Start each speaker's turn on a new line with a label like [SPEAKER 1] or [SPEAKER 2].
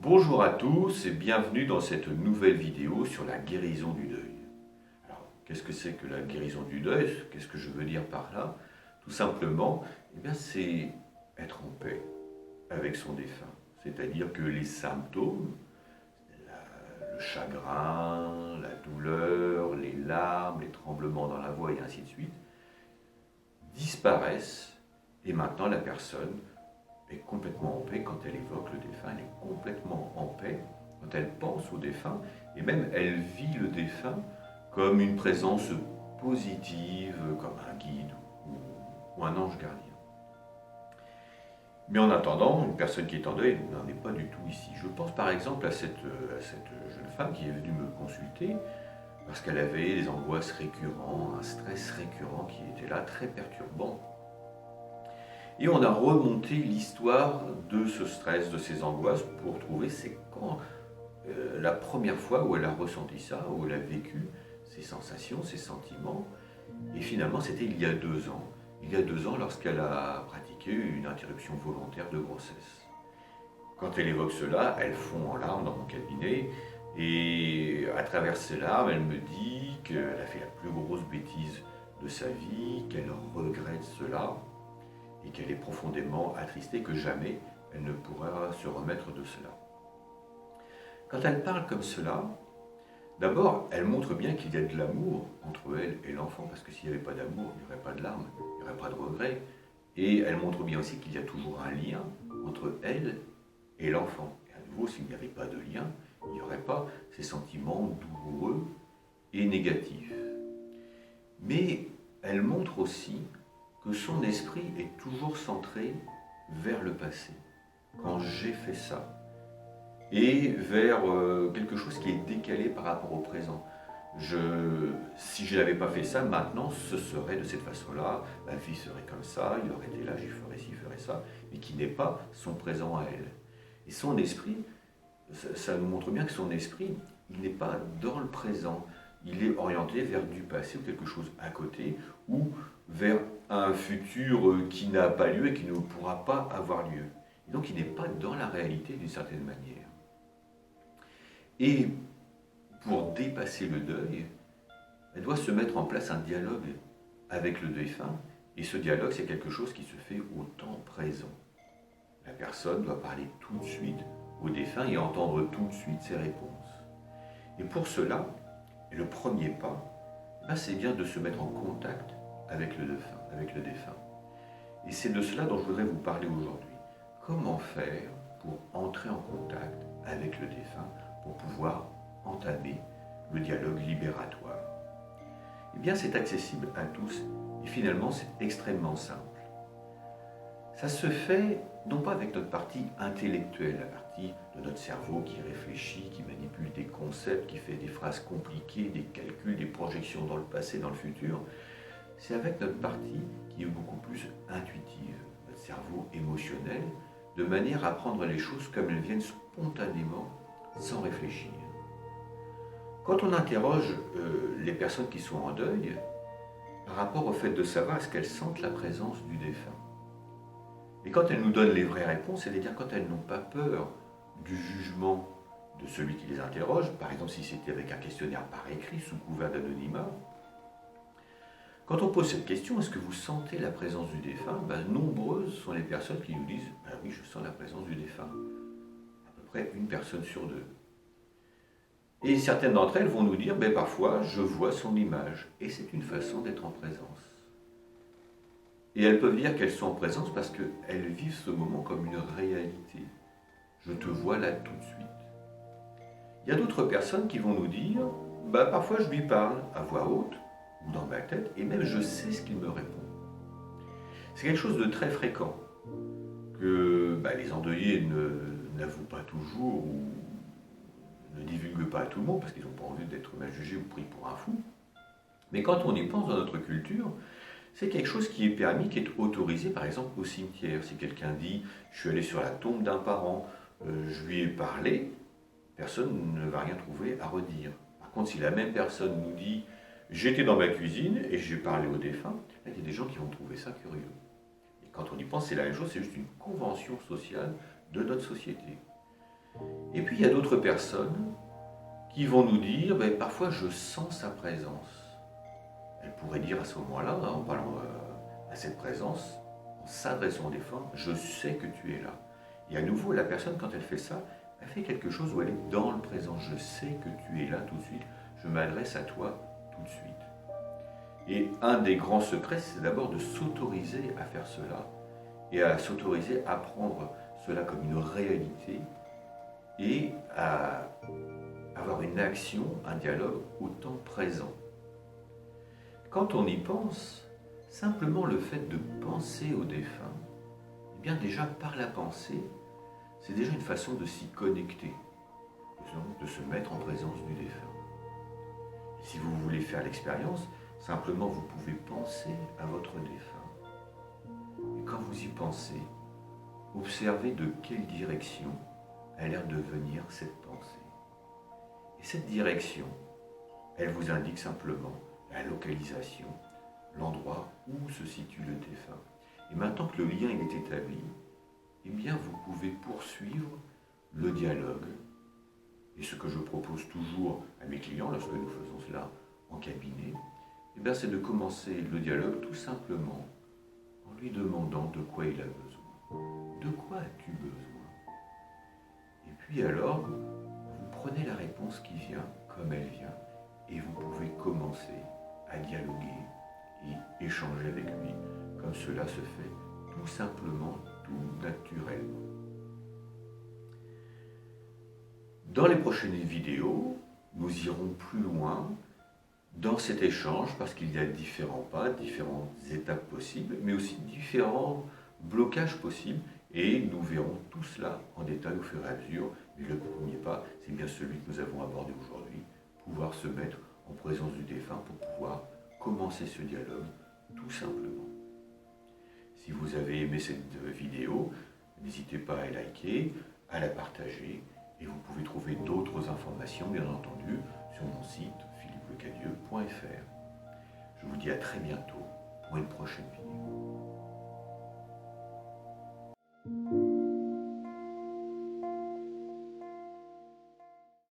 [SPEAKER 1] Bonjour à tous et bienvenue dans cette nouvelle vidéo sur la guérison du deuil. Alors, qu'est-ce que c'est que la guérison du deuil? Qu'est-ce que je veux dire par là? Tout simplement, c'est être en paix avec son défunt. C'est-à-dire que les symptômes, le chagrin, la douleur, les larmes, les tremblements dans la voix et ainsi de suite, disparaissent et maintenant la personne est complètement en paix quand elle évoque le défunt, elle est complètement en paix quand elle pense au défunt, et même elle vit le défunt comme une présence positive, comme un guide ou un ange gardien. Mais en attendant, une personne qui est en deuil n'en est pas du tout ici. Je pense par exemple à cette jeune femme qui est venue me consulter parce qu'elle avait des angoisses récurrentes, un stress récurrent qui était là, très perturbant. Et on a remonté l'histoire de ce stress, de ces angoisses, pour trouver c'est quand la première fois où elle a ressenti ça, où elle a vécu ces sensations, ces sentiments. Et finalement, c'était il y a 2 ans. Il y a 2 ans, lorsqu'elle a pratiqué une interruption volontaire de grossesse. Quand elle évoque cela, elle fond en larmes dans mon cabinet. Et à travers ces larmes, elle me dit qu'elle a fait la plus grosse bêtise de sa vie, qu'elle regrette cela, et qu'elle est profondément attristée, que jamais elle ne pourra se remettre de cela. Quand elle parle comme cela, d'abord, elle montre bien qu'il y a de l'amour entre elle et l'enfant, parce que s'il n'y avait pas d'amour, il n'y aurait pas de larmes, il n'y aurait pas de regrets. Et elle montre bien aussi qu'il y a toujours un lien entre elle et l'enfant. Et à nouveau, s'il n'y avait pas de lien, il n'y aurait pas ces sentiments douloureux et négatifs. Mais elle montre aussi que son esprit est toujours centré vers le passé, quand j'ai fait ça, et vers quelque chose qui est décalé par rapport au présent. Si je n'avais pas fait ça, maintenant ce serait de cette façon-là, ma vie serait comme ça, il aurait été là, j'y ferais ci, ferais ça, mais qui n'est pas son présent à elle. Et son esprit, ça nous montre bien que son esprit, il n'est pas dans le présent, il est orienté vers du passé ou quelque chose à côté, ou vers un futur qui n'a pas lieu et qui ne pourra pas avoir lieu. Et donc il n'est pas dans la réalité d'une certaine manière. Et pour dépasser le deuil, elle doit se mettre en place un dialogue avec le défunt, et ce dialogue, c'est quelque chose qui se fait au temps présent. La personne doit parler tout de suite au défunt et entendre tout de suite ses réponses. Et pour cela, le premier pas, c'est bien de se mettre en contact avec le défunt. Et c'est de cela dont je voudrais vous parler aujourd'hui. Comment faire pour entrer en contact avec le défunt, pour pouvoir entamer le dialogue libératoire? Eh bien, c'est accessible à tous et finalement, c'est extrêmement simple. Ça se fait non pas avec notre partie intellectuelle, la partie de notre cerveau qui réfléchit, qui manipule des concepts, qui fait des phrases compliquées, des calculs, des projections dans le passé, dans le futur. C'est avec notre partie qui est beaucoup plus intuitive, notre cerveau émotionnel, de manière à prendre les choses comme elles viennent spontanément, sans réfléchir. Quand on interroge les personnes qui sont en deuil, par rapport au fait de savoir est-ce qu'elles sentent la présence du défunt. Et quand elles nous donnent les vraies réponses, c'est-à-dire quand elles n'ont pas peur du jugement de celui qui les interroge, par exemple si c'était avec un questionnaire par écrit sous couvert d'anonymat, quand on pose cette question, est-ce que vous sentez la présence du défunt? Nombreuses sont les personnes qui nous disent « oui, je sens la présence du défunt ». À peu près une personne sur deux. Et certaines d'entre elles vont nous dire « parfois, je vois son image ». Et c'est une façon d'être en présence. Et elles peuvent dire qu'elles sont en présence parce qu'elles vivent ce moment comme une réalité. Je te vois là tout de suite. Il y a d'autres personnes qui vont nous dire parfois je lui parle à voix haute ou dans ma tête et même je sais ce qu'il me répond. C'est quelque chose de très fréquent que les endeuillés n'avouent pas toujours ou ne divulguent pas à tout le monde parce qu'ils n'ont pas envie d'être mal jugés ou pris pour un fou. Mais quand on y pense dans notre culture, c'est quelque chose qui est permis, qui est autorisé, par exemple, au cimetière. Si quelqu'un dit « je suis allé sur la tombe d'un parent, je lui ai parlé », personne ne va rien trouver à redire. Par contre, si la même personne nous dit « j'étais dans ma cuisine et j'ai parlé au défunt », là, il y a des gens qui vont trouver ça curieux. Et quand on y pense, c'est la même chose, c'est juste une convention sociale de notre société. Et puis il y a d'autres personnes qui vont nous dire, ben, parfois je sens sa présence. Elle pourrait dire à ce moment-là, hein, en parlant à cette présence, en s'adressant au défunt, je sais que tu es là. Et à nouveau, la personne, quand elle fait ça, elle fait quelque chose où elle est dans le présent. Je sais que tu es là tout de suite, je m'adresse à toi tout de suite. Et un des grands secrets, c'est d'abord de s'autoriser à faire cela et à s'autoriser à prendre cela comme une réalité et à avoir une action, un dialogue au temps présent. Quand on y pense, simplement le fait de penser au défunt, eh bien déjà par la pensée, c'est déjà une façon de s'y connecter, de se mettre en présence du défunt. Et si vous voulez faire l'expérience, simplement vous pouvez penser à votre défunt. Et quand vous y pensez, observez de quelle direction a l'air de venir cette pensée. Et cette direction, elle vous indique simplement la localisation, l'endroit où se situe le défunt. Et maintenant que le lien est établi, eh bien vous pouvez poursuivre le dialogue. Et ce que je propose toujours à mes clients lorsque nous faisons cela en cabinet, eh bien c'est de commencer le dialogue tout simplement en lui demandant de quoi il a besoin. De quoi as-tu besoin? Et puis alors, vous prenez la réponse qui vient comme elle vient et vous pouvez commencer à dialoguer et échanger avec lui comme cela se fait tout simplement, tout naturellement. Dans les prochaines vidéos, nous irons plus loin dans cet échange parce qu'il y a différents pas, différentes étapes possibles, mais aussi différents blocages possibles et nous verrons tout cela en détail au fur et à mesure. Mais le premier pas, c'est bien celui que nous avons abordé aujourd'hui, pouvoir se mettre en présence du défunt pour pouvoir commencer ce dialogue tout simplement. Si vous avez aimé cette vidéo, n'hésitez pas à liker, à la partager et vous pouvez trouver d'autres informations, bien entendu, sur mon site philippelecadieux.fr. Je vous dis à très bientôt pour une prochaine vidéo.